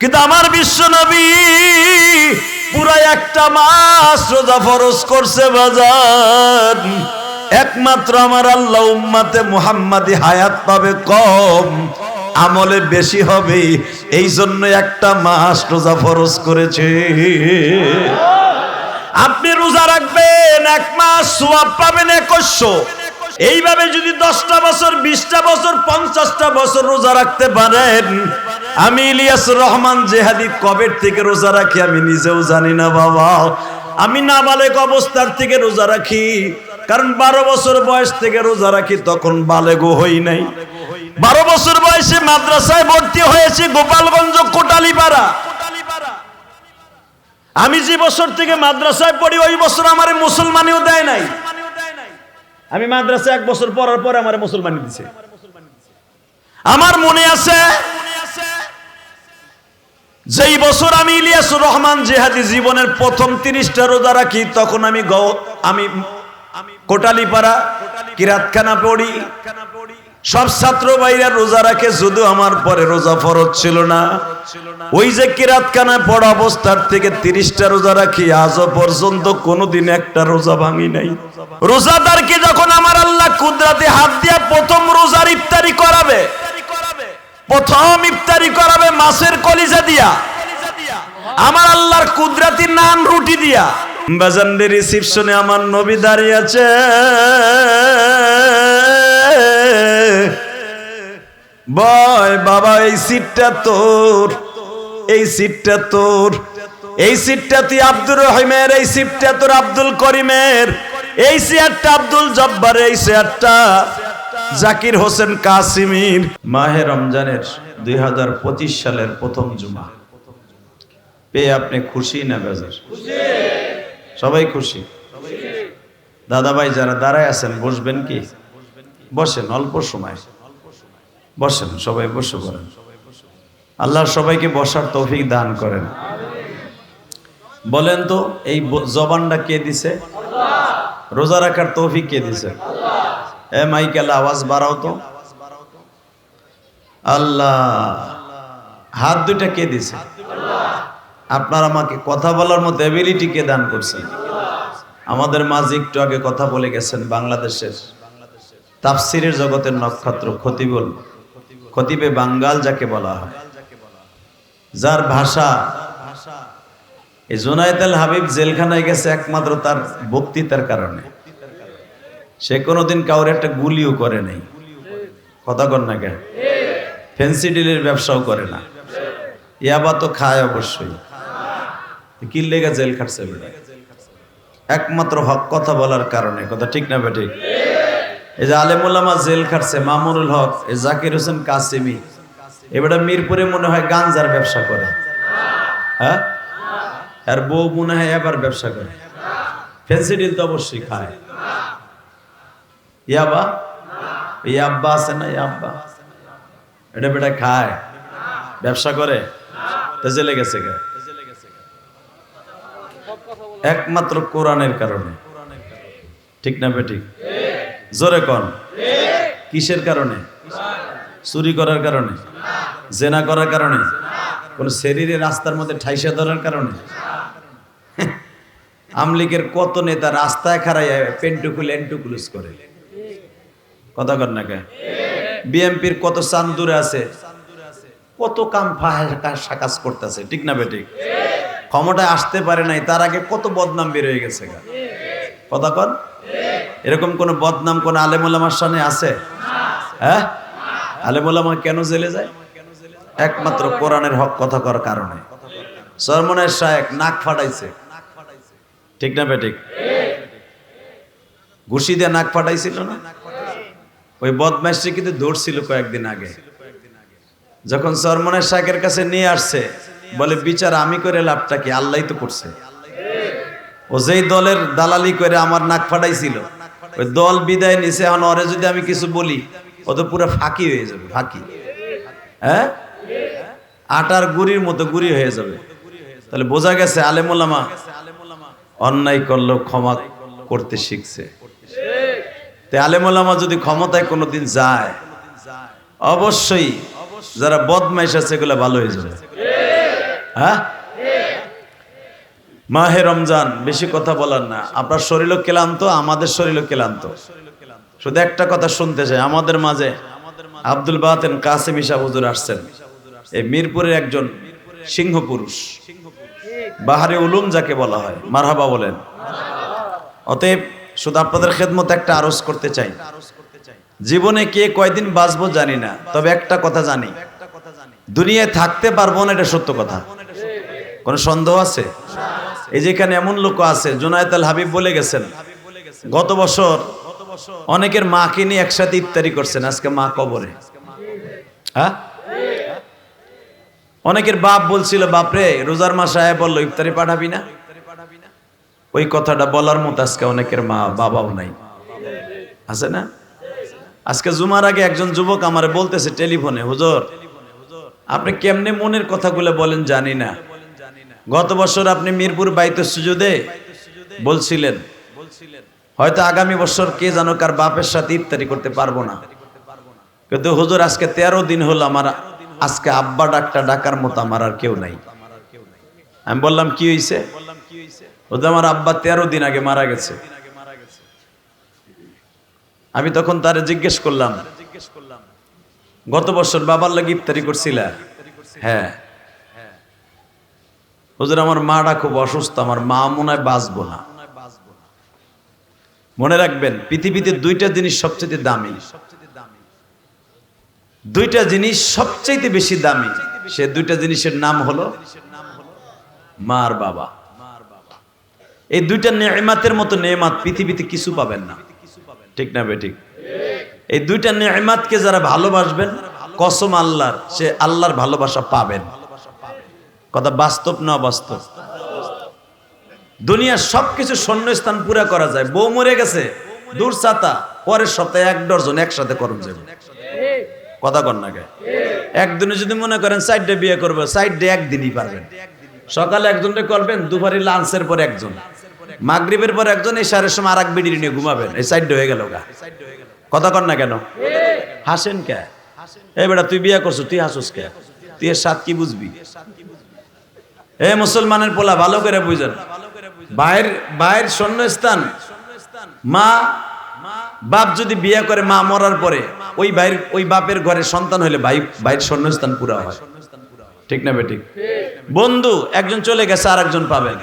কিন্তু আমার বিশ্ব নবী পুরা একটা মাস রোজা ফরজ করছে বাজার। একমাত্র আমার আল্লাহ উম্মতে মুহাম্মাদি হায়াত পাবে কম, আমলে বেশি হবে, এই জন্য একটা মাস রোজা ফরজ করেছে। আপনি রোজা রাখবেন এক মাস, সওয়াব পাবেন 2100। এইভাবে যদি 10টা বছর, 20টা বছর, 50টা বছর রোজা রাখতে পারেন, আমি ইলিয়াস রহমান জেহাদি কবে থেকে রোজা রাখি আমি নিজেও জানি না বাবা। আমি নাবালেগ অবস্থার থেকে রোজা রাখি, কারণ 12 বছর বয়স থেকে রোজা রাখি, তখন বালেগও হই নাই। 12 বছর বয়সে মাদ্রাসায় ভর্তি হয়েছি গোপালগঞ্জ কোটালীপাড়া। আমি যে বছর থেকে মাদ্রাসায় পড়ি ওই বছর আমার মুসলমানিও দেয় নাই। আমি মাদ্রাসায় 1 বছর পড়ার পরে আমার মুসলমানি দিছে। আমার মনে আছে যেই বছর আমি ইলিয়াসুর রহমান জেহাদি জীবনের প্রথম 30টা রোজা রাখি, তখন আমি কোটালীপাড়া কিরাতখানা পড়ি। সব ছাত্র ভাইরা রোজা রাখে, শুধু আমার পরে রোজা ফরজ ছিল না। ওই যে কিরাতখানা পড়া অবস্থার থেকে 30টা রোজা রাখি, আজও পর্যন্ত কোনোদিন একটা রোজা ভাঙি নাই। রোজাদারকে যখন আমার আল্লাহ কুদরতে হাত দিয়া প্রথম রোজার ইফতারি করাবে, প্রথম ইফতারি করাবে মাছের কলিজা দিয়া, আমার আল্লাহর কুদরতি নান রুটি দিয়া। বাজানদের রিসিপশনে আমার নবী দাঁড়িয়ে আছে। বয় বাবা, এই সিটটা তোর, এই সিটটা তোর, এই সিটটা তুই আব্দুর রহিমের, এই সিটটা তোর আব্দুল করিমের, এই চেয়ারটা আব্দুল জব্বারের, এই চেয়ারটা জাকির হোসেন কাসিমির। মাহে রমজানের 2025 সালের প্রথম জুমা পেয়ে আপনি খুশি না বেজার? সবাই খুশি। দাদা ভাই যারা দাঁড়ায় আছেন বসবেন কি? বসেন, অল্প সময় বসেন, সবাই বসে পড়েন। আল্লাহ সবাইকে বসার তৌফিক দান করেন। বলেন তো এই জবানটা কে দিছে? রোজা রাখার তৌফিক কে দিছে? এ মাইকেল আওয়াজ বাড়াও তো। আল্লাহ। হাত দুইটা কে দিছে? আপনার আমাকে কথা বলার মতো এবিলিটি কে দান করছেন? আমাদের মাঝে একটু আগে কথা বলে গেছেন বাংলাদেশের তাফসিরের জগতের নক্ষত্র খতিবে বাঙ্গাল যাকে বলা হয়, যার ভাষা এই জুনায়েদ আল হাবিব জেলখানায় গেছে একমাত্র তার বক্তৃতার কারণে। সে কোনোদিন কাউর একটা গুলিও করে নাই। কথা কর না কেন? ফেন্সি ডিলের ব্যবসাও করে না। ইয়াবা তো খায় অবশ্যই, কি লেগে জেল খাটছে বেটা? একমাত্র হক কথা বলার কারণে। কথা ঠিক না বেঠিক? এই যে আলেম ওলামা জেল খাটছে, মামুনুল হক, এই জাকির হোসেন কাসিমি, এবারে মিরপুরে মনে হয় গাঞ্জার ব্যবসা করে। হ্যাঁ, আর বউ মনে হয় এবার ব্যবসা করে। ফেন্সি ডিল তো অবশ্যই খায়। ইয়াবা, ইয়াব্বা আছে না, ইয়াব্বা, এটা বেটা খায়, ব্যবসা করে, তো জেলে গেছে কে? একমাত্র কোরআনের কারণে। ঠিক না বেঠিক? জোরে কোন? কিসের কারণে? চুরি করার কারণে? জেনা করার কারণে? কোন শরীরে রাস্তার মধ্যে ঠাইসা ধরার কারণে? আমলিগের কত নেতা রাস্তায় খাড়াইয়া পেন্টুকুল এন্টুকুলুস করে। কথা কর না কে? বিএমপির কত চান্দুরে আছে, কত কাম কাজ করতেছে। ঠিক না বেঠিক? ক্ষমতায় আসতে পারে নাই, তার আগে কত বদনাম বের হয়ে গেছে। কথা কর। এরকম কোন বদনাম কোন আলেম ওলামার সামনে আছে? হ্যাঁ, আলেম ওলামা কেন জেলে যায়? একমাত্র কোরআনের হক কথা করার কারণে। সরমনের শায়েখ নাক ফাটাইছে। ঠিক না বেঠিক? ঘুষি দিয়ে নাক ফাটাইছিল না? ওই বদমাইশটি কিন্তু ধরছিল কয়েকদিন আগে। যখন সরমনের শায়েখের কাছে নিয়ে আসছে, বলে বিচার আমি করে লাভটা কি? আল্লাহই তো করছে। ও যেই দলের দালালি করে আমার নাক ফাটাইছিল, ওই দল বিদায় নিছে। এখন ওরে যদি আমি কিছু বলি, ও তো পুরো ফাঁকি হয়ে যাবে। ফাঁকি, হ্যাঁ, আটার গুড়ির মতো গুড়ি হয়ে যাবে। তাহলে বোঝা গেছে আলেম ওলামা অন্যায় করলেও ক্ষমা করতে শিখছে। তাই আলেম ওলামা যদি ক্ষমতায় কোনোদিন যায়, অবশ্যই যারা বদমাইশ আছে এগুলো ভালো হয়ে যাবে। হ্যাঁ, মাহে রমজান, বেশি কথা বলার না। আপনার শরীরও ক্লান্ত, আমাদের শরীরও ক্লান্ত। শুধু একটা কথা শুনতে চাই, আমাদের মাঝে আব্দুল বাতেন কাসেমি সাহেব হুজুর আসছেন। এই মিরপুরের একজন সিংহ পুরুষ, বাহারে উলুম যাকে বলা হয়। মারহাবা বলেন। অতএব শুধু আপনাদের খেদমত একটা আরজ করতে চাই, জীবনে কে কয়দিন বাঁচবো জানি না, তবে একটা কথা জানি, দুনিয়ায় থাকতে পারবো না, এটা সত্য কথা। কোন সন্দেহ আছে? এই যেখানে এমন লোক আছে, জুনায়েদ আল হাবিব বলে গেছেন, গত বছর অনেকের মাকে নিয়ে একসাথে ইফতারি করছেন, আজকে মা কবরে। হ্যাঁ, অনেকের বাপ বলছিল, বাপরে রোজার মাস আয়া বললো ইফতারি পাঠাবি না, ওই কথাটা বলার মতো আজকে অনেকের মা বাবাও নাই, আছে না? আজকে জুমার আগে একজন যুবক আমার বলতেছে টেলিফোনে, হুজুর আপনি কেমনে মনের কথাগুলো বলেন জানি না, গত বছর আপনি মিরপুর বাইতুস সুজুদে বলছিলেন হয়তো আগামী বছর কে জানো কার বাপের সাথে ইফতারি করতে পারবো না, কিন্তু হুজুর আজকে 13 দিন হলো আমার আজকে আব্বা ডাকার মতো আমার আর কেউ নাই। আমি বললাম কি হয়েছে? হুজুর আমার আব্বা 13 দিন আগে মারা গেছে। আমি তখন তারে জিজ্ঞেস করলাম, গত বছর বাবার লাগি ইফতারি করছিলা? হ্যাঁ। হুজুর আমার মাটা খুব অসুস্থ, আমার মা মনে হয় বাঁচবো না। মনে রাখবেন, পৃথিবীতে দুইটা জিনিস সবচেয়ে দামি, দুইটা জিনিস সবচেয়ে বেশি দামি, সে দুইটা জিনিসের নাম হলো মা আর বাবা। এই দুইটা নেয়ামতের মতো নেয়ামত পৃথিবীতে কিছু পাবেন না, ঠিক না বেঠিক? এই দুইটা নেয়ামতকে যারা ভালোবাসবেন, কসম আল্লাহর, সে আল্লাহর ভালোবাসা পাবেন। কথা বাস্তব না বাস্তব? দুনিয়ার সবকিছু শূন্যস্থান পুরা করা যায়। বউ মরে গেছে, দূর ছাতা, পরের সপ্তাহে 1 ডজন একসাথে করুন যাবে। কথা কর না কে? একদিনে যদি মনে করেন 4টে বিয়ে করবে, 4টে একদিনই পারবেন। সকালে একজনকে করবেন, দুপুরে লাঞ্চের পর একজন, মাগরিবের পর একজন, এই সারের সময় আর এক বিড়ি নিয়ে ঘুমাবেন, এই 4টে হয়ে গেল গা। কথা কর না কেন? হাসেন কে? এই বেটা তুই বিয়ে করছো, তুই হাসুস কে? তুই এর স্বাদ কি বুঝবি? এ মুসলমানের পোলা ভালো করে বুঝেন, বাইরের শূন্যস্থান, মা বাপ যদি বিয়ে করে, মা মরার পরে ওই বাপের ঘরে সন্তান হলে বাইরের শূন্যস্থান পুরা হয়, ঠিক না বেঠিক? বন্ধু একজন চলে গেছে, আর একজন পাবেন,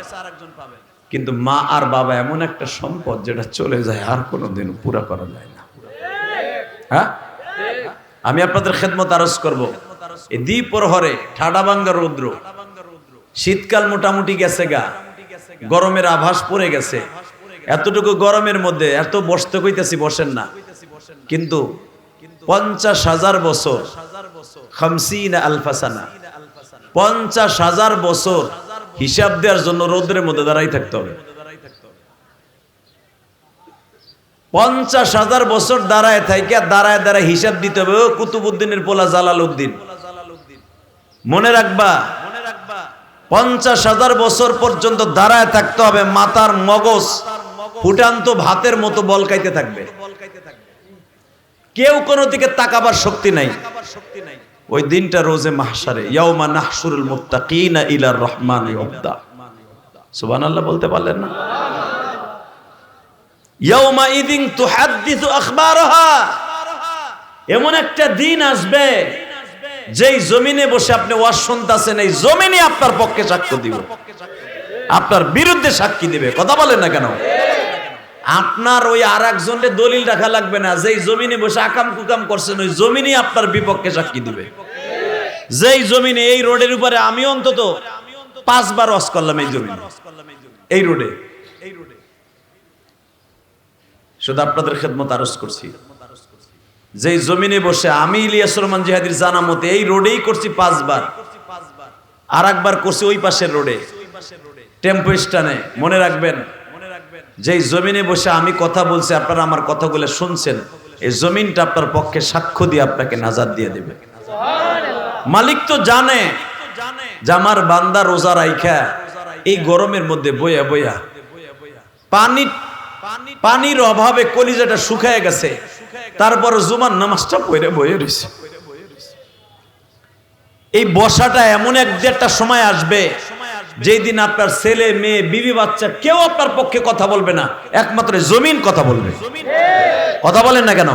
কিন্তু মা আর বাবা এমন একটা সম্পদ যেটা চলে যায় আর কোনোদিন পুরা করা যায় না। হ্যাঁ, আমি আপনাদের খেদমত আরজ করব, এই দ্বিপ্রহরে ঠাডা ভাঙ্গা রৌদ্র, শীতকাল মোটামুটি গেছে গা, গরমের আভাস পড়ে গেছে, এতটুকু গরমের মধ্যে এত বসতে কইতেছি বসেন না, কিন্তু 50,000 বছর, 50 আলফা সানা, 50,000 বছর হিসাব দেওয়ার জন্য রোদ্রের মধ্যে দাঁড়াই থাকতে হবে। 50,000 বছর দাঁড়ায় থাকে, দাঁড়ায় হিসাব দিতে হবে। কুতুবউদ্দিনের পোলা জালালউদ্দিন, মনে রাখবা 50,000 বছর পর্যন্ত দাঁড়ায় থাকতে হবে, মাথার মগজ ফুটান্ত ভাতের মতো বলকাইতে থাকবে, কেউ কোনো দিকে তাকাবার শক্তি নাই। ওই দিনটা রোজে মাহশারে, ইয়াউমা নাহশুরুল মুত্তাকিনা ইলার রহমানি ওয়াফদা। সুবহানাল্লাহ বলতে পারলেন না? ইয়াউমা ইদিন তুহাদ্দিসু আখবারাহা, এমন একটা দিন আসবে যেই জমিনে বসে আপনি ওয়াজ শুনতেছেন, এই জমিনে আপনার পক্ষে সাক্ষ্য দিবে, আপনার বিরুদ্ধে সাক্ষী দিবে। কথা বলেন না কেন? আপনার ওই আর একজনের দলিল রাখা লাগবে না, যেই জমিনে বসে আকাম কুকাম করছেন ওই জমিনে আপনার বিপক্ষে সাক্ষী দিবে। যেই জমিনে, এই রোডের উপরে আমি অন্তত 5 বার ওয়াজ করলাম, এই জমিনে, এই রোডে, শুধু আপনাদের খেদমত আরজ করছি, যেই জমিনে বসে আমি ইলিয়াস রহমান জিহাদির জানা মতে এই রোডেই করছি 5 বার, আর একবার করছি ওই পাশের রোডে টেম্পো স্ট্যান্ডে। মনে রাখবেন, যেই জমিনে বসে আমি কথা বলছি, আপনারা আমার কথাগুলো শুনছেন, এই জমিনটা আপনার পক্ষে সাক্ষ্য দিয়ে আপনাকে নাজাত দিয়ে দেবে। মালিক তো জানে যে আমার বান্দা রোজা রাইখা এই গরমের মধ্যে বইয়া বইয়া পানির অভাবে কলিজাটা শুকায় গেছে, তারপর জুমার নামাজটা পড়ে বইয়ে রয়েছে। এই বসাটা এমন একটা সময় আসবে যেই দিন আপনার ছেলে মেয়ে বিবি বাচ্চা কেউ আপনার পক্ষে কথা বলবে না, একমাত্র জমিন কথা বলবে। কথা বলেন না কেন?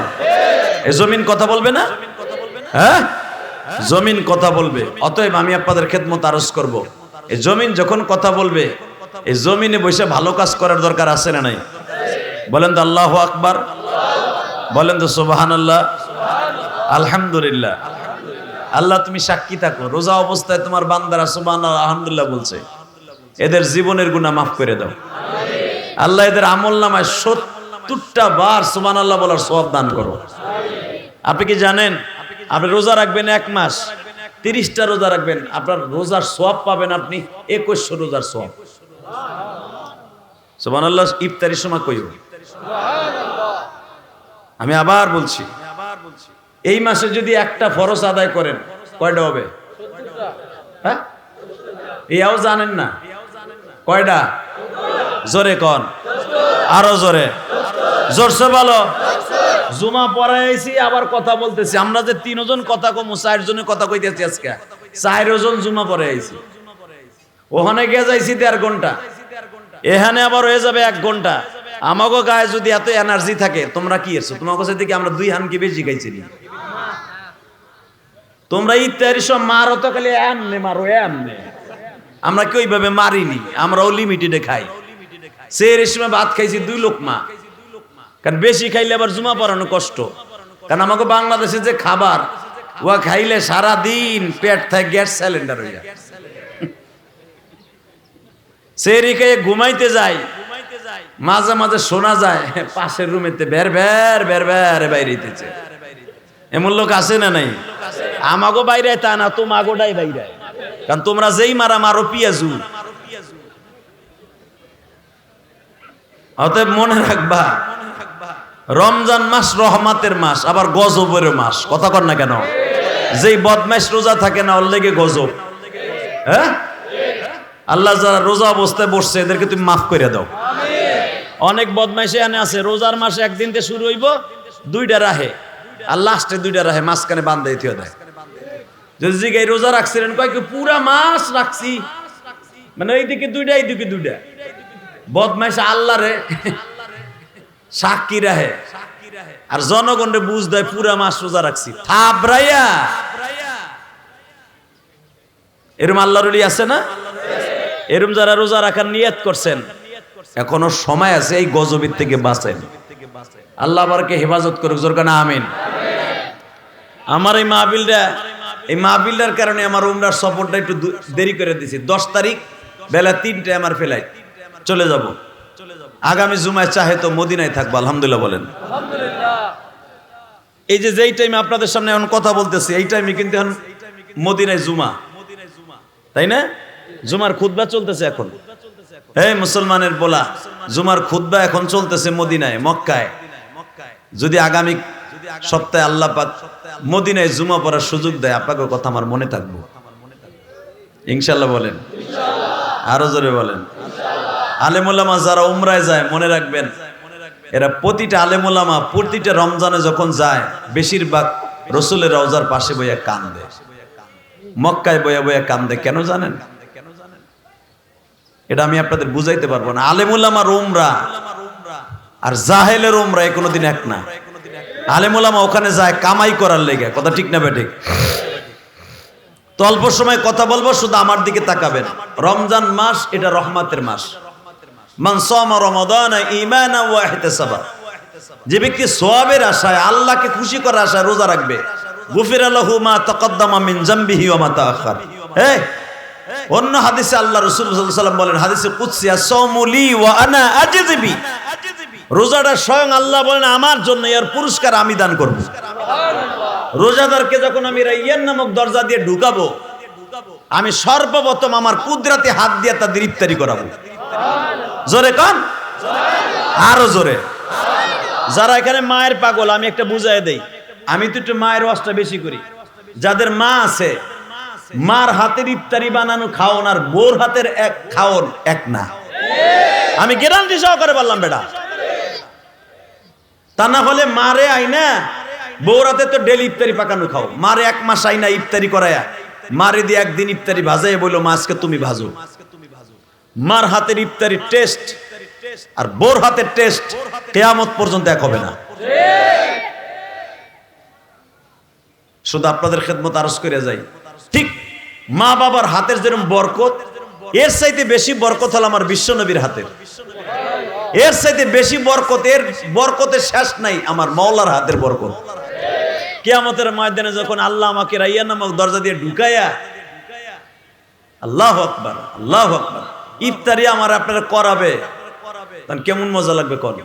এই জমিন কথা বলবে না? হ্যাঁ, জমিন কথা বলবে। অতএব আমি আপনাদের খেদমত আরজ করব, এই জমিন যখন কথা বলবে, এই জমিনে বসে ভালো কাজ করার দরকার আছে না নাই? বলেন তো আল্লাহু আকবার, বলেন তো সুবহানাল্লাহ, আলহামদুলিল্লাহ। আল্লাহ তুমি সাক্ষী থাকো, রোজা অবস্থায় তোমার বান্দারা সুবহানাল্লাহ আলহামদুলিল্লাহ বলছে, এদের জীবনের গুনাহ মাফ করে দাও। আল্লাহ এদের আমল নামায় 70টা বার সুবহানাল্লাহ বলার সওয়াব দান করো। আপনি কি জানেন, আপনি রোজা রাখবেন 1 মাস, 30টা রোজা রাখবেন, আপনার রোজার সওয়াব পাবেন আপনি 2100 রোজার সওয়াব। সুবহানাল্লাহ। ইফতারির সময় কইও আমি আবার বলছি, এই মাসে যদি একটা ফরজ আদায় করেন কয়টা হবে? হ্যাঁ, এও জানেন না কয়টা? জোরে কন, আরো জোরে, জোরসে বলো। জুমা পড়াইছি আবার কথা বলতেছি, আমরা যে 3 জন কথা কমু 4 জনের কথা কইতেছি আজকে, 4 জন জুমা পড়াইছি, ওখানে গিয়ে যাইছি 1.5 ঘন্টা, এখানে আবার হয়ে যাবে 1 ঘন্টা। আমাগো গায়ে যদি এত এনার্জি থাকে, তোমরা কি এসছো? তোমার কাছে দেখি আমরা 2 হান কি বেশি খাইছিলি। তোমরা ইত্যাদি সব মারো তো খালি এমনে মারো এমনে, আমরা কি ওইভাবে মারিনি, আমরাও লিমিটেডে খাই। সেই সময় ভাত খাইছি 2 লোকমা, কারণ বেশি খাইলে আবার জুমা পড়ানো কষ্ট। কারণ আমাকে বাংলাদেশে যে খাবার, ও খাইলে সারা দিন পেট থাকে গ্যাস সিলিন্ডার হয়ে যায়। সেই খেয়ে ঘুমাইতে যায়, মাঝে মাঝে শোনা যায় পাশের রুমেতে বের বের বের বের বাইরেছে। এমন লোক আছে না নাই? আমাগো বাইরে তা না, তোমাগোটাই বাইরে, কারণ তোমরা যেই মারা মারো পিয়াজু। অতএব মনে রাখবা, রমজান মাস রহমাতের মাস, আবার গজবের মাস। কথা কর না কেন? যেই বদমাইশ রোজা থাকে না, ওর লেগে গজব। হ্যাঁ, আল্লাহ যারা রোজা অবস্থায় বসছে এদেরকে তুমি মাফ করে দাও। অনেক বদমাইশে এনে আছে, রোজার মাসে একদিন থেকে শুরু হইব, 2টা রাহে, আর লাস্টে 2টা রাহে মাঝখানে বান্ধাই থিয়ে দেয়। যদি জিগাই রোজা রাখছিলেন, কয় কি পুরা মাস রাখছি, মানে এইদিকে 2টা এইদিকে 2টা। বদমাইশ আল্লাহ রে সাক্ষী রাহে, আর জনগণরে বুঝ দেয় পুরা মাস রোজা রাখছি, থাবরাইয়া। এরম আল্লাহর ওলি আছে না? এরম যারা রোজা রাখার নিয়ত করছেন, এখনো সময় আছে, এই গজবের থেকে বাঁচেন। আল্লাহ আমাকে হেফাজত করুক, জোর কানা আমিন। আমার এই মাহফিলটার কারণে আমার উমরার সফরটা একটু দেরি করে দিয়েছি। 10 তারিখ বেলা 3টায় আমার ফ্লাইট, চলে যাব। আগামী জুমায় চাহে তো মদিনায় থাকবো, আলহামদুলিল্লাহ বলেন। এই যে যেই টাইমে আপনাদের সামনে এখন কথা বলতেছি, এই টাইমে কিন্তু এখন মদিনায় জুমা, তাই না? জুমার খুতবা চলতেছে এখন। এই মুসলমানের বলা, জুমার খুতবা এখন চলতেছে মদিনায়, মক্কায়। যদি আগামী সপ্তাহে আল্লাহ পাক মদিনায় জুমা পড়ার সুযোগ দেয়, আপনাকে কথা আমার মনে থাকবো ইনশাআল্লাহ বলেন, আরো জোরে বলেন। আলেমুলামা যারা উমরায় যায়, মনে রাখবেন, এরা প্রতিটা আলেমুলামা প্রতিটা রমজানে যখন যায়, বেশিরভাগ রসুলের রওজার পাশে বইয়া কান্দে, মক্কায় বইয়া বইয়া কান্দে। কেন জানেন? এটা আমি আপনাদের বুঝাইতে পারবো না। আলেমুলামার উমরা আর জাহেলের উমরা কোনোদিন এক না। আলেমুলামা ওখানে যায় কামাই করার লেগে, কথা ঠিক না বেঠিক? তো অল্প সময় কথা বলবো, শুধু আমার দিকে তাকাবেন। রমজান মাস এটা রহমতের মাস। মান সামা রমাদান ঈমানান ওয়া ইহতিসাবা, যে ব্যক্তি সওয়াবের আশায়, আল্লাহকে খুশি করার আশায় রোজা রাখবে, গুফিরা লাহু মা তাকাদ্দামা মিন যামবিহি ওয়া মা তাআখার। অন্য হাদিসে আল্লাহ রাসূল সাল্লাল্লাহু আলাইহি ওয়াসাল্লাম বলেন, হাদিসে কুদসি, আস-সাওমু লি ওয়া আনা আজজি বি, রোজাটা স্বয়ং আল্লাহ বলেন আমার জন্য, এর পুরস্কার আমি দান করব। রোজাদারকে যখন আমি রাইয়ান নামক দরজা দিয়ে ঢুকাবো, আমি সর্বপ্রথম আমার কুদরতে হাত দিয়ে তাদের ইফতারি করাবো। জোরে কান, আরো জোরে। যারা এখানে মায়ের পাগল, আমি একটা বুঝাই দেই, আমি তো একটু মায়ের ওয়াজটা বেশি করি। যাদের মা আছে, মার হাতের ইফতারি বানানো খাওন আর বোর হাতের এক খাওন এক না। আমি গ্যারান্টি সহকারে বললাম বেটা। তা না হলে মারে আইনা বউর হাতে তো ডেলি ইফতারি পাকানো খাও, মারে 1 মাস আইনা ইফতারি করায়া মারে দিয়ে একদিন ইফতারি ভাজাই বললো মা আজকে তুমি ভাজো। মার হাতের ইফতারি টেস্ট আর বোর হাতের টেস্ট কিয়ামত পর্যন্ত এক হবে না। শুধু আপনাদের খেদমত আরজ করে যাই, ঠিক মা বাবার হাতের যেরকম বরকত, এর চাইতে বেশি বরকত হল আমার বিশ্ব নবীর হাতের। এর চাইতে বেশি বরকত, এর বরকতের শেষ নাই আমার মাওলার হাতের বরকত। কিয়ামতের ময়দানে যখন আল্লাহ আমাকে রাইয়া নামক দরজা দিয়ে ঢুকাইয়া, আল্লাহু আকবার আল্লাহু আকবার, ইফতারি আমার আপনারা করাবে, তখন কেমন মজা লাগবে কোন।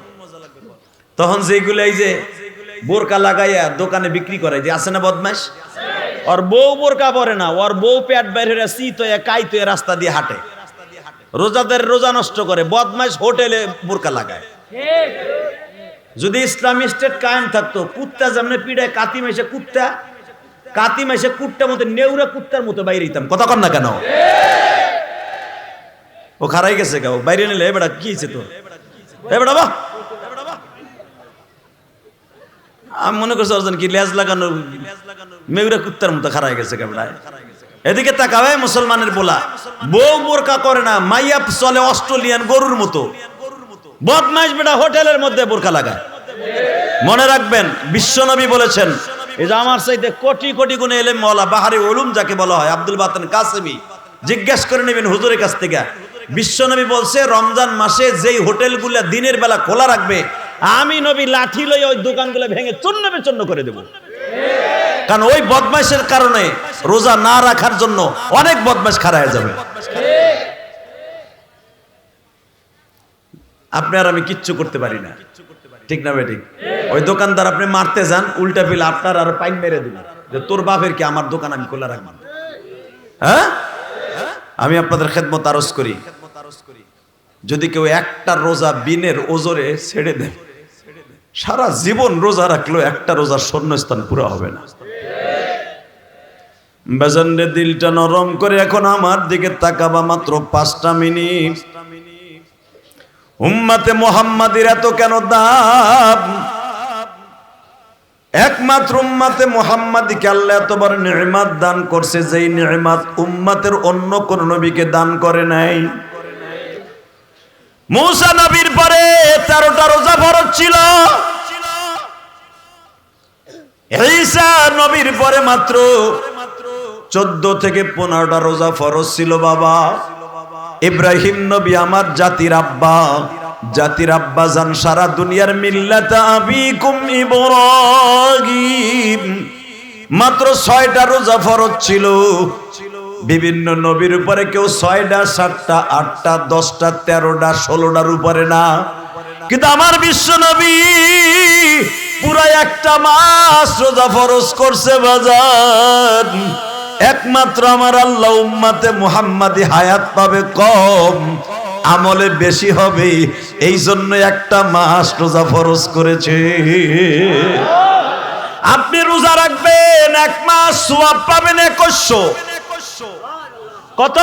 তখন যেগুলো এই যে বোরকা লাগাইয়া দোকানে বিক্রি করে, যে আছে না বদমাশ, ওর বউ বোরকা পরে না, ওর বউ পেট বাইরে শীত হয়ে কাইত হয়ে রাস্তা দিয়ে হাঁটে, রোজাদের রোজা নষ্ট করে। বদমাশ হোটেলে বোরকা লাগায়। যদি ইসলামী স্টেট কায়েম থাকতো, কুত্তা যেমন পিড়ায় কাতি মেশে কুত্তা, কাতি মেশে কুত্তার মতো নেউরা কুত্তার মতো বাইরে দিতাম। কথা কর না কেন? ও খারাই গেছে কেউ বাইরে নিলে, এবারে কি হয়েছে তোর, এবারে বাহ আমি মনে করছি অর্জন কি লেজ লাগানো মেউরা কুত্তার মতো খারাই গেছে কেবড়ায়। এদিকে তাকাবে মুসলমানের বলা, বউ বোরকা করে না, মাইয়া চলে অস্ট্রেলিয়ান গরুর মতো। বদমাইশ বেটা হোটেলের মধ্যে বোরকা লাগায়। মনে রাখবেন বিশ্বনবী বলেছেন, এই যে আমার চাইতে কোটি কোটি গুণে এলেম মওলা বাহারি উলুম যাকে বলা হয়, আব্দুল বাতেন কাসেমি, জিজ্ঞেস করে নেবেন হুজুরের কাছ থেকে। বিশ্বনবী বলছে রমজান মাসে যেই হোটেলগুলা দিনের বেলা খোলা রাখবে, আমি নবী লাঠি লই ওই দোকানগুলো ভেঙে চূর্ণ বিচূর্ণ করে দেব। কারণ ওই বদমাইশের কারণে রোজা না রাখার জন্য অনেক বদমাইশ খাড়া হয়ে যাবে। আপনি আর আমি কিচ্ছু করতে পারি না, ঠিক না বেঠিক? ওই দোকানদার আপনি মারতে যান, উল্টা ফিল আপনার আর পাইন মেরে দিল যে তোর বাপের কি আমার দোকান আমি খোলা রাখবো। হ্যাঁ, আমি আপনাদের খেদমত আরজ করি, যদি কেউ একটা রোজা বিনের ওজরে ছেড়ে দেয়, সারা জীবন রোজা রাখলেও একটা রোজার শূন্যস্থান পুরো হবে না। বেজানরে দিলটা নরম করে এখন আমার দিকে তাকাবা, মাত্র 5টা মিনিট। উম্মতে মুহাম্মাদির এত কেন দাম? একমাত্র উম্মতে মুহাম্মাদিকে আল্লাহ এত বড় নিয়ামত দান করছে, যেই নিয়ামত উম্মতের অন্য কোন নবীকে দান করে নাই। মুসা নবীর পরে 13টা রোজা ফরজ ছিল, ঈসা নবীর পরে মাত্র 14 থেকে 15টা রোজা ফরজ ছিল। বাবা ইব্রাহিম নবী আমার জাতির আব্বা, জাতির আব্বা জান, সারা দুনিয়ার মিল্লাত আবিকুম ইব্রাহিম, মাত্র 6টা রোজা ফরজ ছিল। বিভিন্ন নবীর উপরে কেউ 6টা 7টা 8টা 10টা 13টা 16টার উপরে না, কিন্তু আমার বিশ্ব নবী পুরো একটা মাস রোজা ফরজ করছে বাজার। একমাত্র আমার আল্লাহ উম্মতে মুহাম্মাদি হায়াত পাবে কম, আমলে বেশি হবে, এই জন্য একটা মাস রোজা ফরজ করেছে। আপনি রোজা রাখবেন 1 মাস, সওয়াব পাবেন 2100। কত?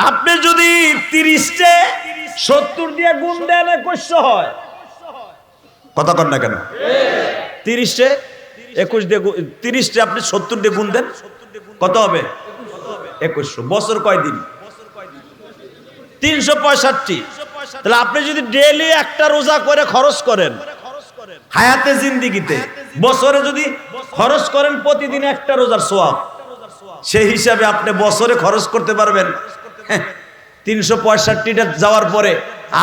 আপনি যদি 30-তে 70 দিয়ে গুণ দেন 2100 হয়। কথা কর না কেন? 30-তে 21 দিয়ে 30-তে আপনি 70 দিয়ে গুণ দেন, কত হবে? 2100। বছর কয় দিন? 365। তাহলে আপনি যদি ডেইলি একটা রোজা করে খরচ করেন হায়াতে জিন্দেগিতে, বছরে যদি খরচ করেন প্রতিদিন একটা রোজার সওয়াব, সেই হিসাবে আপনি বছরে খরচ করতে পারবেন 365টা যাওয়ার পরে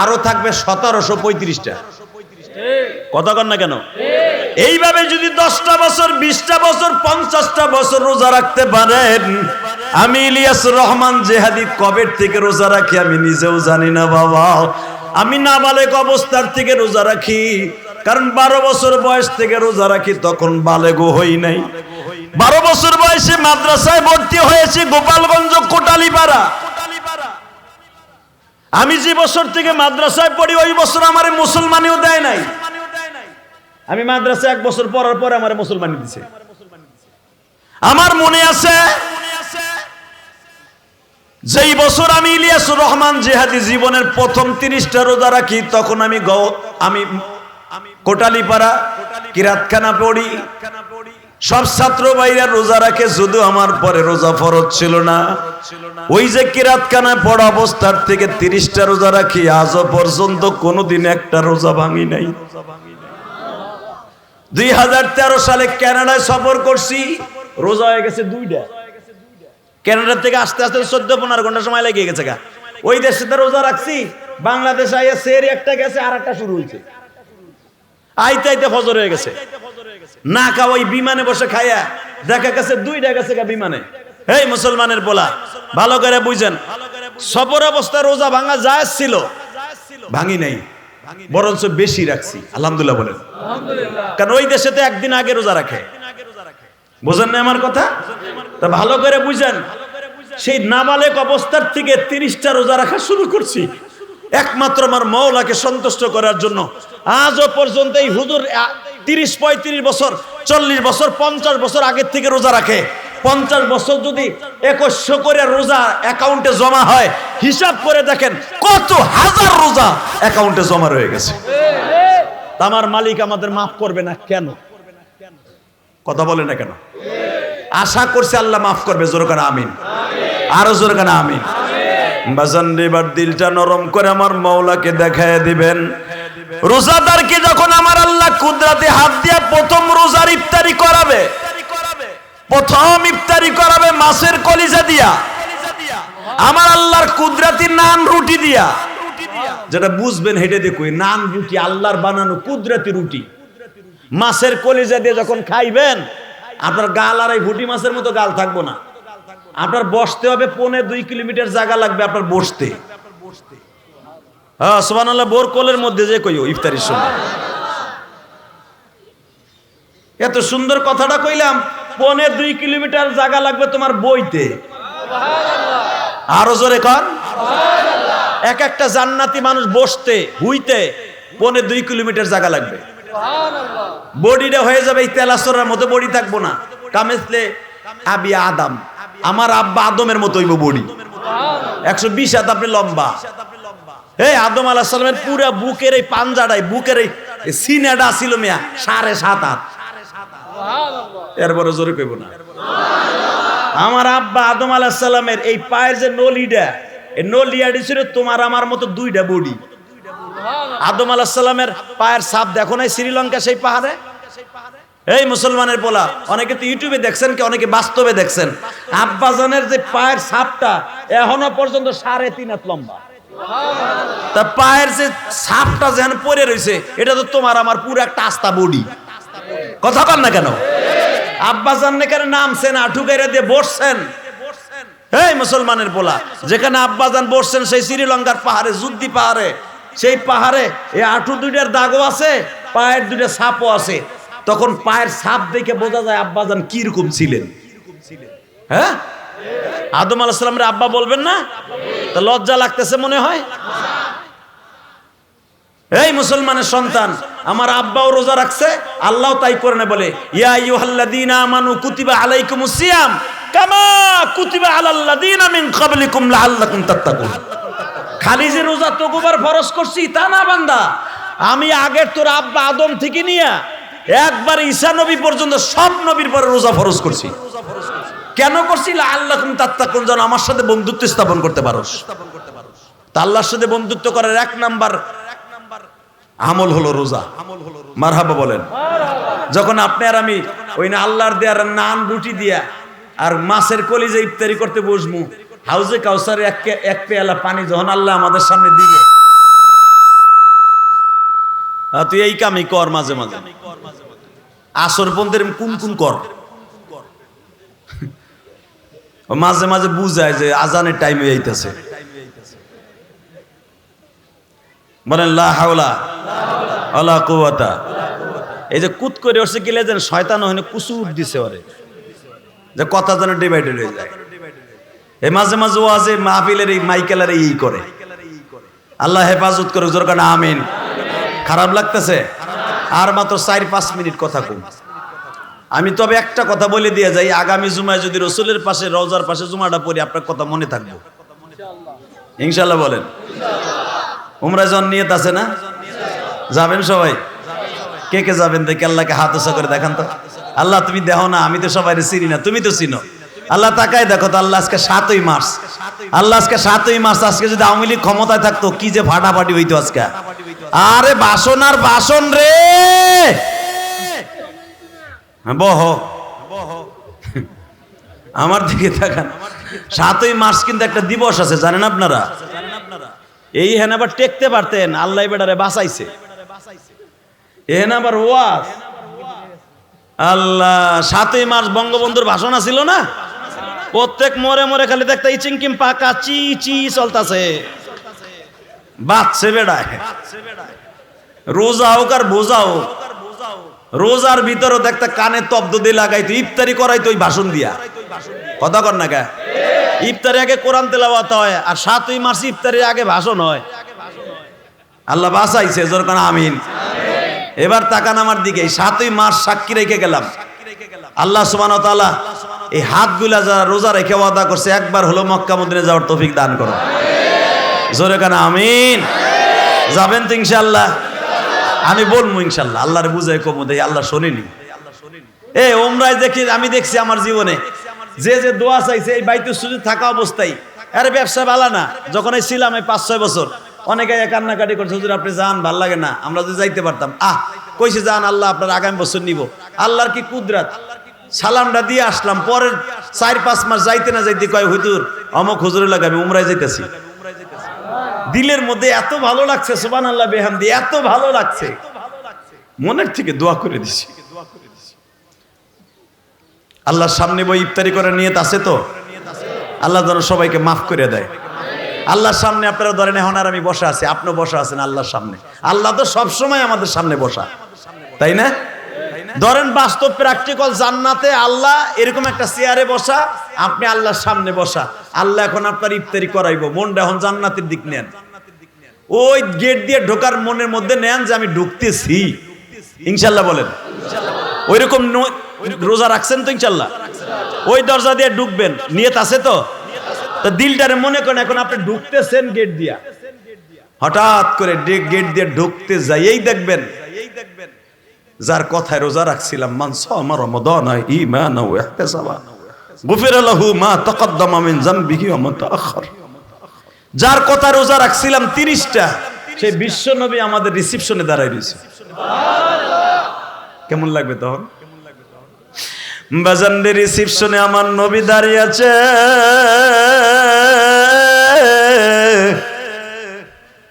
আরো থাকবে 1735টা। কথা কন না কেন? এইভাবে যদি 10টা বছর 20টা বছর 50টা বছর রোজা রাখতে পারেন, আমি ইলিয়াস রহমান জেহাদি কবে থেকে রোজা রাখি আমি নিজেও জানি না বাবা। আমি নাবালেগ অবস্থার থেকে রোজা রাখি, কারণ 12 বছর বয়স থেকে রোজা রাখি, তখন বালেগও হই নাই। 12 বছর বয়সে মাদ্রাসায় ভর্তি হয়েছি গোপালগঞ্জ কোটালীপাড়া। আমি যে বছর থেকে মাদ্রাসায় পড়ি ওই বছর আমারে মুসলমানিও দেয় নাই। আমি মাদ্রাসায় 1 বছর পড়ার পরে আমারে মুসলমানি দিছে। আমার মনে আছে যেই বছর আমি ইলিয়াসুর রহমান জেহাদি জীবনের প্রথম 30টা রোজা রাখি, তখন আমি কোটালীপাড়া কিরাতখানা পড়ি। সব ছাত্র ভাইরা রোজা রাখে, শুধু আমার পরে রোজা ফরজ ছিল না। ওই যে কিরাতখানায় পড়া অবস্থার থেকে 30টা রোজা রাখি, আজও পর্যন্ত কোনোদিন একটা রোজা ভাঙি নাই। 2013 সালে কানাডায় সফর করছি, রোজা হয়ে গেছে 2টা। কানাডা থেকে আসতে আসতে 14-15 ঘন্টা সময় লেগে গেছে গা। ওই দেশে রোজা রাখছি, বাংলাদেশ আইয়া সেরি একটা গেছে, আর একটা শুরু হয়েছে। আইতে আইতে ফজর হয়ে গেছে। না খাওয়া ওই বিমানে বসে খাইয়া দেখা গেছে 2টা গেছে গা বিমানে। এই মুসলমানের পোলা, ভালো করে বুঝেন, সফর অবস্থায় রোজা ভাঙা জায়েজ ছিল, ভাঙি নাই, বরঞ্চ বেশি রাখছি। আলহামদুলিল্লাহ বলেন। কারণ ওই দেশে তো একদিন আগে রোজা রাখে। বুঝেন না আমার কথা? তা ভালো করে বুঝেন, সেই নাবালেক অবস্থার থেকে 30টা রোজা রাখা শুরু করছি, একমাত্র আমার মওলাকে সন্তুষ্ট করার জন্য। আজও পর্যন্ত এই হুজুর 30-35 বছর, 40 বছর, 50 বছর আগের থেকে রোজা রাখে। 50 বছর যদি 2100 করে রোজা অ্যাকাউন্টে জমা হয়, হিসাব করে দেখেন কত হাজার রোজা অ্যাকাউন্টে জমা রয়ে গেছে। আমার মালিক আমাদের মাফ করবে না কেন? কথা বলে না কেন? আশা করছি আল্লাহ মাফ করবে। জোরে করে আমিন, আরো জোরে করে আমিন। বাজান এবার দিলটা নরম করে আমার মওলাকে দেখায় দিবেন। রোজাদারকে যখন আমার আল্লাহ কুদরতে হাত দিয়া প্রথম রোজার ইফতারি করাবে, প্রথম ইফতারি করাবে মাছের কলিজা দিয়া, আমার আল্লাহর কুদরতি নান রুটি দিয়া। যেটা বুঝবেন হেঁটে দেখুন, নান রুটি আল্লাহর বানানো কুদরতি রুটি, মাছের কলিজা দিয়ে যখন খাইবেন, আপনার গাল আর এই ভুটি মাছের মতো গাল থাকবো না। আপনার বসতে হবে 1.5-2 কিলোমিটার জায়গা লাগবে আপনার বসতে। হ্যাঁ সুবহানাল্লাহ। বোর কোলের মধ্যে যে কইও ইফতারির সময় এত সুন্দর কথাটা কইলাম, 1.5-2 কিলোমিটার জায়গা লাগবে তোমার বইতে। আরো জোরে কর। এক একটা জান্নাতি মানুষ বসতে হুইতে 1.5-2 কিলোমিটার জায়গা লাগবে। বডিটা হয়ে যাবে এই তেলাসরার মতো, বডি থাকবো না। কামেসলে আবি আদম, আমার আব্বা আদমের মতো হইব বডি। 120 হাত আপনি লম্বা। এই আদম আলাইহিস সালামের পুরা বুকের এই পাঞ্জাটাই, বুকের এই সিনাটা ছিল মিয়া 7.5 হাত। এরপরে জোরে কইব না। আমার আব্বা আদম আলাইহিস সালামের এই পায়ের যে নলিটা, এই নলিয়াটি ছিল তোমার আমার মতো 2টা বডি। আদম আলাইহিস সালামের পায়ের ছাপ দেখো নাই শ্রীলঙ্কা সেই পাহাড়ে? এই মুসলমানের পোলা, অনেকে তো ইউটিউবে দেখছেন, কি অনেকে বাস্তবে দেখছেন। আব্বাজানের যে পায়ের ছাপটা এখনো পর্যন্ত 3.5 হাত লম্বা। তা পায়ের যে ছাপটা যেন পড়ে রয়েছে, এটা তো তোমার আমার পুরো একটা আস্তা বডি। কথা বল না কেন? আব্বাজান নেকারে নামছেন, আঠু গাইরা দিয়ে বসছেন। এই মুসলমানের পোলা, যেখানে আব্বাজান বসছেন সেই শ্রীলঙ্কার পাহাড়ে, যুদ্ধি পাহাড়ে, সেই পাহাড়ে এই আঠু 2টার দাগও আছে, পায়ের 2টা ছাপও আছে। তখন পায়ের ছাপ দেখে বোঝা যায় আব্বাজান কি রকম ছিলেন। হ্যাঁ, আদম আলাইহিস সালামের আব্বা বলবেন না? তা লজ্জা লাগতেছে মনে হয়? এই মুসলমানের সন্তান, আমার আব্বাও রোজা রাখছে, আল্লাহ তাই করে না বলে, ইয়া আইয়ুহাল্লাযীনা আমানু কুতিবা আলাইকুমুস সিয়াম কামা কুতিবা আলাল্লাযীনা মিন ক্বাবলিকুম লাআল্লাকুম তাত্তাকুন। খালি যে রোজা তোর ফরজ করছি তা না বান্দা, আমি আগের তোর আব্বা আদম থেকে নিয়ে একবার ঈসা নবী পর্যন্ত সব নবীর পরে রোজা ফরজ করছি। কেন করছি? লাআল্লাকুম তাত্তাকুন, যেন আমার সাথে বন্ধুত্ব স্থাপন করতে পারোস। তা আল্লাহর সাথে বন্ধুত্ব করার 1 নাম্বার আমল হলো রোজা। মারহাবা বলেন। যখন আপনি আর আমি ওই না আল্লাহর দেয়ার নান রুটি দিয়া আর মাছের কলিজা ইফতারি করতে বসবো, হাউজে কাউসারে এক পেয়ালা পানি যখন আল্লাহ আমাদের সামনে দিবে, তুই এই কামই কর মাঝে মাঝে। আসর পন্থের কোন কর, মাঝে মাঝে বুঝায় যে আজানের টাইম হয়ে যাইতেছে। বলেন লা হাওলা ওয়ালা কুওয়াতা। এই যে কুত করে উঠছে কি যেন শয়তান হইনে কুসুর দিছে ওরে, যে কথা যেন ডিভাইডেড হয়ে যায়। এই মাঝে মাঝে ওয়াজে মাহফিলের এই মাইকেলের এই করে। আল্লাহ হেফাজত করে, জোর করে আমিন। খারাপ লাগতেছে? আর মাত্র 4-5 মিনিট কথা কম। আমি তবে একটা কথা বলে দিয়ে যাই, আগামী জুমায় যদি রসুলের পাশে রওজার পাশে জুমাটা পড়ি, আপনার কথা মনে থাকবে ইনশাআল্লাহ। বলেন উমরা জন নিয়ত আছে না? যাবেন সবাই? কে কে যাবেন দেখি, আল্লাহকে হাত উঁচা করে দেখান তো। আল্লাহ তুমি দেখো না, আমি তো সবাই চিনি না, তুমি তো চিনো। আল্লাহ তাকায় দেখো তো, আল্লাহ আজকে 7ই মার্চ, আল্লাহ আজকে 7ই মার্চ, আজকে যদি আওয়ামী লীগ ক্ষমতায় থাকতো কি যে ফাটাফাটি হইতো আজকে। আরে বাসন আর বাসন রে, বহ আমার দিকে তাকান। 7ই মার্চ কিন্তু একটা দিবস আছে, জানেন আপনারা? এই হেন আবার টেকতে পারতেন, আল্লাহ বেটারে বাঁচাইছে। এহেন আবার ওয়াজ, আল্লাহ 7ই মার্চ বঙ্গবন্ধুর ভাষণ ছিল না, প্রত্যেক মোড়ে মোড়ে খালি দেখতে ইচিংকিম পাকা চি চি চলতেছে, বাচ্চে বেড়ায়। রোজা হোক আর বোঝা হোক, রোজার ভিতরে দেখতে কানে তব্দ দিয়ে লাগাইতো, ইফতারি করাইতো ওই ভাষণ দিয়া। কথা কর না কে? ইফতারি আগে কোরআন তেলাওয়াত হয়, আর 7ই মার্চ ইফতারির আগে ভাষণ হয়। আল্লাহ বাঁচাইছে, জোর কোন আমিন। এবার তাকান আমার দিকে, 7ই মার্চ সাক্ষী রেখে গেলাম। আল্লাহ সুবহানাহু ওয়া তাআলা এই হাতগুলা যারা রোজা রেখে ওয়াদা করছে, একবার হলো মক্কা মদিনা যাওয়ার তৌফিক দান করো। জোরে কানা আমিন। যাবেন তো ইনশাআল্লাহ? আমি বলবো ইনশাআল্লাহ, আল্লাহর বুঝাই কমু দেই, আল্লাহ শোনেনি। এই ওমরায় দেখি, আমি দেখছি আমার জীবনে যে যে দোয়া চাইছে এই বাইতুল সুজুদ থাকা অবস্থায়, আরে ব্যবসা ভালো না, যখন এই ছিলাম এই 5-6 বছর, অনেকে কান্নাকাটি করছে, হুজুর আপনি যান, ভাল লাগে না, আমরা যদি যাইতে পারতাম। কইছে যান, আল্লাহ আপনার আগামী বছর নিব। আল্লাহর কি কুদরত, সালামটা দিয়ে আসলাম, পরের 4-5 মাস যাইতে না যাইতে কয় হুজুর অমুক হুজুরের লাগে আমি উমরায় যাইতেছি। দিলের মধ্যে এত ভালো লাগছে, সুবহানাল্লাহ বিহামদি, এত ভালো লাগছে, মনের থেকে দোয়া করে দিছি। আল্লাহর সামনে বই ইফতারি করার নিয়ত আছে তো? আল্লাহ যেন সবাইকে মাফ করে দেয়। আল্লাহর সামনে আপনারা ধরেন এখন আর আমি বসা আছি, আপনিও বসা আছেন আল্লাহর সামনে। আল্লাহ তো সবসময় আমাদের সামনে বসা, তাই না? ধরেন বাস্তব প্র্যাকটিক্যাল জান্নাতে আল্লাহ এরকম একটা চেয়ারে বসা, আপনি আল্লাহর সামনে বসা। আল্লাহ এখন আপনার ইফতারি করাইবো, মনটা এখন জান্নাতের দিক নেন, ওই গেট দিয়ে ঢোকার মনের মধ্যে নেন যে আমি ঢুকতেছি ইনশাল্লাহ। বলেন ওইরকম রোজা রাখছেন তো ইনশাল্লাহ? ওই দরজা দিয়ে ঢুকবেন, নিয়ত আছে তো? তো দিলটারে মনে করেন এখন আপনি ঢুকতেছেন গেট দিয়া, হঠাৎ করে গেট দিয়ে ঢুকতে যাইয়েই দেখবেন যার কথায় রোজা রাখছিলাম, মান সামা রমাদান ঈমানান ওয়া ইহতিসাবান গুফিরা লাহু মা তাকাদ্দামা মিন যামবিহি ওয়া মা তাআখার। যার কথা রোজা রাখছিলাম 30টা, সেই বিশ্ব নবী আমাদের রিসিপশনে দাঁড়ায় রয়েছে। কেমন লাগবে তখন? বাজানদের রিসিপশনে আমার নবী দাঁড়িয়ে আছে,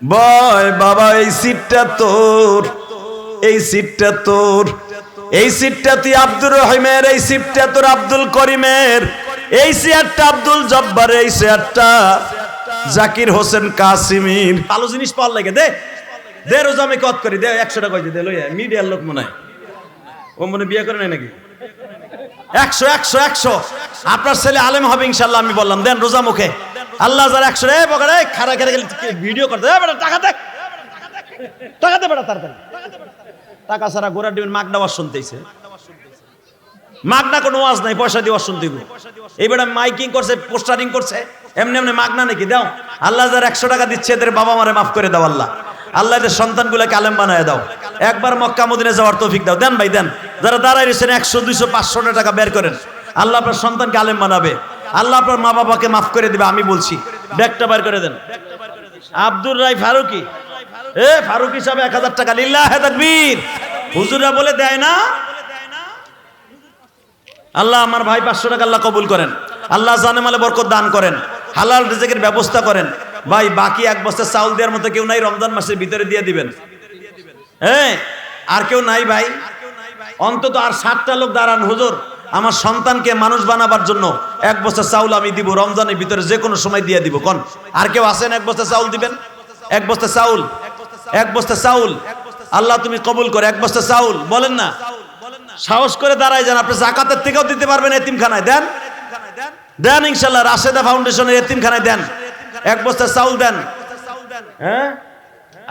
বয় বাবা এই সিটটা তোর, এই সিটটা তোর, এই সিটটা তুই আব্দুর রহিমের, এই সিটটা তোর আব্দুল করিমের, এই চেয়ারটা আব্দুল জব্বারের, এই চেয়ারটা জাকির হোসেন কাসিমির। ভালো জিনিস পাওয়ার লাগে দে দে, রোজা আমি কত করি দে, 100 টাকা দে, লইয়া মিডিয়ার লোক মনে হয়, ও মনে বিয়ে করে নাই নাকি? 100 আপনার ছেলে আলেম হবে ইনশাল্লাহ, আমি বললাম দেন রোজা মুখে। আল্লাহ যারা 100 রে বগড়ে খারা খারা ভিডিও করতে, বেটা টাকা দে, টাকা দে বেটা তাড়াতাড়ি, টাকা ছাড়া গোড়া দিবেন। মাগনা ওয়াজ শুনতেইছে, মাগনা কোনো ওয়াজ নাই, পয়সা দিয়ে ওয়াজ শুনতে দিব। এই বেটা মাইকিং করছে, পোস্টারিং করছে, এমনি এমনি মাগনা নাকি? দাও আল্লাহ যারা 100 টাকা দিচ্ছে এদের বাবা মারে মাফ করে দাও আল্লাহ, আল্লাহ এদের সন্তানগুলোকে আলেম বানায় দাও, একবার মক্কা মদিনা যাওয়ার তৌফিক দাও। দেন ভাই দেন, যারা দাঁড়ায় রয়েছেন 100, 200, 500 টাকা বের করেন, আল্লাহ আপনার সন্তানকে আলেম বানাবে, আল্লাহ আপনার মা বাবাকে মাফ করে দিবে, আমি বলছি। ব্যাগটা বের করে দেন। আব্দুর রাই ফারুকি, ফারুকি সাহেব 1000 টাকা, লিল্লাহে তাকবীর। হুজুররা বলে দেয় না, আল্লাহ আমার ভাই 500 টাকা আল্লাহ কবুল করেন, আল্লাহ জানে মালে বরকত দান করেন, হালাল রিজিকের ব্যবস্থা করেন। ভাই বাকি 1 বস্তা চাউল দেওয়ার মতো কেউ নাই, রমজান মাসের ভিতরে দিয়ে দিবেন। আর কেউ নাই ভাই? অন্তত আর 60টা লোক দাঁড়ান, হুজুর আমার সন্তানকে মানুষ বানাবার জন্য 1 বস্তা চাউল আমি দিব, রমজানের ভিতরে যে কোনো সময় দিয়ে দিব। কোন আর কেউ আছেন 1 বস্তা চাউল দিবেন? 1 বস্তা চাউল, 1 বস্তা চাউল আল্লাহ তুমি কবুল করে। 1 বস্তা চাউল বলেন না, সাহস করে দাঁড়ায় যান। আপনি যাকাতের থেকেও দিতে পারবেন, এতিমখানায় দেন, দেন ইনশাল্লাহ, রাশেদা ফাউন্ডেশনের এতিমখানায় দেন, 1 বস্তা চাউল দেন। হ্যাঁ,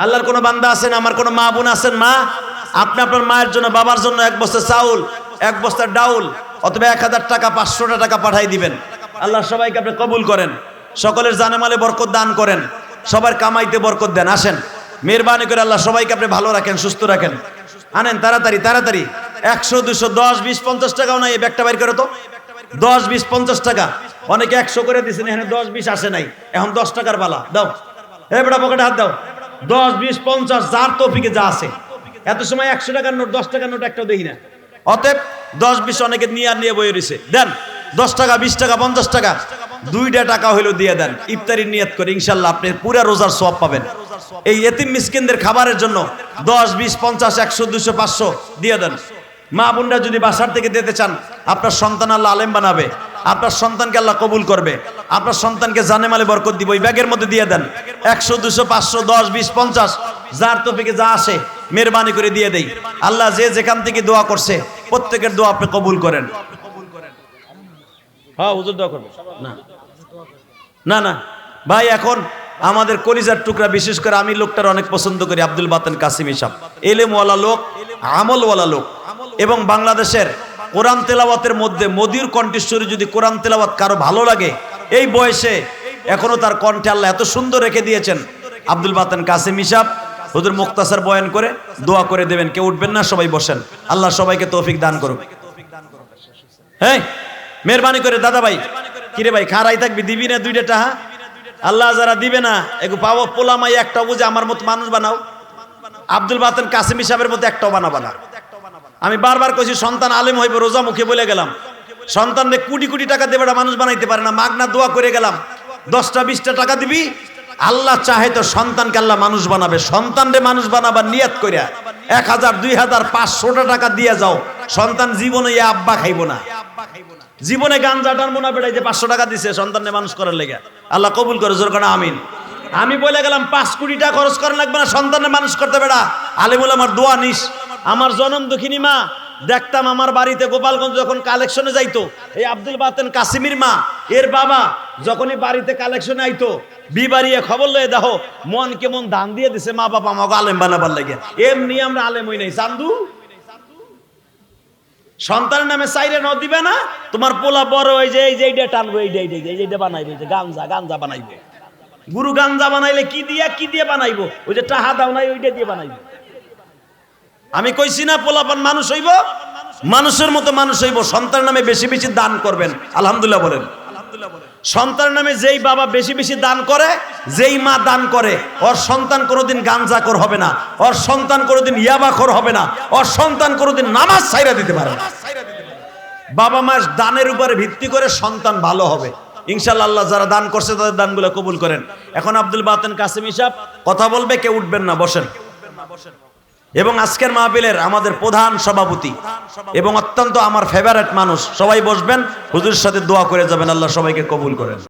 আল্লাহর কোন বান্দা আছেন, আমার কোন মা বোন আছেন, মা আপনি আপনার মায়ের জন্য, বাবার জন্য 1 বস্তা চাউল, 1 বস্তা ডাউল অথবা 1000 টাকা, 500 টাকা পাঠাই দিবেন। আল্লাহ সবাইকে আপনি কবুল করেন, সকলের জানে মালে বরকত দান করেন, সবার কামাইতে বরকত দেন। আসেন মেহেরবানি করে আল্লাহ সবাইকে আপনি ভালো রাখেন, সুস্থ রাখেন। আনেন তাড়াতাড়ি তাড়াতাড়ি, 100 200 10 20 50 টাকাও নাই, এই ব্যাগটা বাইর করো তো। 10 20 50 টাকা, অনেকে 100 করে দিয়েছেন, এখানে 10 20 আসে নাই, এখন 10 টাকার বালা দাও। এই বেটা পকেটে হাত দাও। 10 20 50 যার তৌফিকে যা আছে। এত সময় 100 টাকার নোট 10 টাকার নোট একটাও দেই না। অতএব 10 20 অনেকে নিয়ে বয়ে রয়েছে, দেন 10 টাকা 20 টাকা 50 টাকা 2টা টাকা হইলো দিয়ে দেন, ইফতারির নিয়ত করে ইনশাআল্লাহ আপনি পুরো রোজার সওয়াব পাবেন। এই এতিম মিসকিনদের খাবারের জন্য 10 20 50 100 200 500 দিয়ে দেন। মা বোনরা যদি বাসার থেকে দিতে চান, আপনার সন্তান আল্লাহ আলেম বানাবে, আপনার সন্তানকে আল্লাহ কবুল করবে, আপনার সন্তানকে জানে মালে বরকত দিব। ওই ব্যাগের মধ্যে দিয়ে দেন 100 200 500 10 20 50 যার তৌফিকে যা আসে মেহরবানি করে দিয়ে দেই। আল্লাহ যে যেখান থেকে দোয়া করছে প্রত্যেকের দোয়া আপনি কবুল করেন। হ্যাঁ হুজুর দোয়া করবে না না না ভাই, এখন আমাদের কলিজার টুকরা, বিশেষ করে আমি লোকটার অনেক পছন্দ করি, আব্দুল বাতেন কাসিমি সাহেব, এলেমওয়ালা লোক, আমলওয়ালা লোক, এবং বাংলাদেশের কোরআন তেলাওয়াতের মধ্যে মদির কণ্ঠেশ্বরী যদি কোরআন তেলাওয়াত কারো ভালো লাগে, এই বয়সে এখনো তার কণ্ঠে আল্লাহ এত সুন্দর রেখে দিয়েছেন। আব্দুল বাতেন কাসিমি সাহেব হুজুর মুখতাসার বয়ান করে দোয়া করে দেবেন, কেউ উঠবেন না, সবাই বসেন। আল্লাহ সবাইকে তৌফিক দান করুক। হ্যাঁ মেহরবানি করে দাদা ভাই, কিরে ভাই খারাই থাকবি, দিবি না 2টা টাকা? আল্লাহ যারা দিবে না একটু পাবো পোলামাই একটা বুঝে আমার মতো মানুষ বানাও। আব্দুল বাতেন কাসিমি সাহেবের মতো একটাও বানাবা না। আমি বারবার কইছি সন্তান আলেম হইব, রোজা মুখে বলে গেলাম, সন্তানরে কোটি কোটি টাকা দেবে মানুষ বানাইতে পারে না। মাগনা দোয়া করে গেলাম, 10টা 20টা টাকা দিবি, আল্লাহ চাহে তো সন্তানকে আল্লাহ মানুষ বানাবে। সন্তানরে মানুষ বানাবার নিয়ত করিয়া 1000 2000 500টা টাকা দিয়ে যাও, সন্তান জীবনে আব্বা খাইব না, জীবনে গাঞ্জা টানবো না। বেড়াই যে 500 টাকা দিছে সন্তানরে মানুষ করার লেগে, আল্লাহ কবুল করে জোর করে আমিন। আমি বলে গেলাম 5 কোটি টাকা খরচ করা লাগবে না সন্তানের মানুষ করতে। বেড়া আলেমুল আমার দোয়া নিস। আমার জনম দুঃখিনী মা দেখতাম আমার বাড়িতে গোপালগঞ্জ যখন কালেকশনে যাইতো, এই আব্দুল বাতেন কাসিমির মা এর বাবা যখনই বাড়িতে কালেকশনে আইতো, বিবাড়িয়ে খবর লয়ে দেখো মন কেমন দান দিয়ে দিছে মা বাবা আমাকে আলেম বানাবার লাগে। এমনি আমরা আলেম হই নাই চান্দু। সন্তানের নামে চাইরে ন দিবে না, তোমার পোলা বড় হয়ে যে এই যে এইটা টানবো, এইটা বানাইবে, যে গাঞ্জা বানাইবে। গুরু গাঞ্জা বানাইলে কি দিয়ে বানাইবো? ওই যে টাহা দাও নাই ওইটা দিয়ে বানাইবে। আমি কইছি না পোলাপান মানুষ হইব, মানুষের মতো মানুষ হইব। সন্তানের নামে বেশি বেশি দান করবেন, আলহামদুলিল্লাহ বলেন। সন্তানের নামে যেই বাবা বেশি বেশি দান করে, যেই মা দান করে, ওর সন্তান কোনোদিন গাঞ্জাখোর হবে না, ওর সন্তান কোনোদিন ইয়াবাখোর হবে না, ওর সন্তান কোনোদিন নামাজ ছাইরা দিতে পারে না। বাবা মার দানের উপরে ভিত্তি করে সন্তান ভালো হবে ইনশাআল্লাহ। আল্লাহ যারা দান করছে তাদের দানগুলো কবুল করেন। এখন আব্দুল বাতেন কাসিমি সাহেব কথা বলবে, কেউ উঠবেন না, বসেন। এবং আজকের মাহফিলের আমাদের প্রধান সভাপতি এবং অত্যন্ত আমার ফেভারিট মানুষ, সবাই বসবেন, হুজুরের সাথে দোয়া করে যাবেন, আল্লাহ সবাইকে কবুল করেন।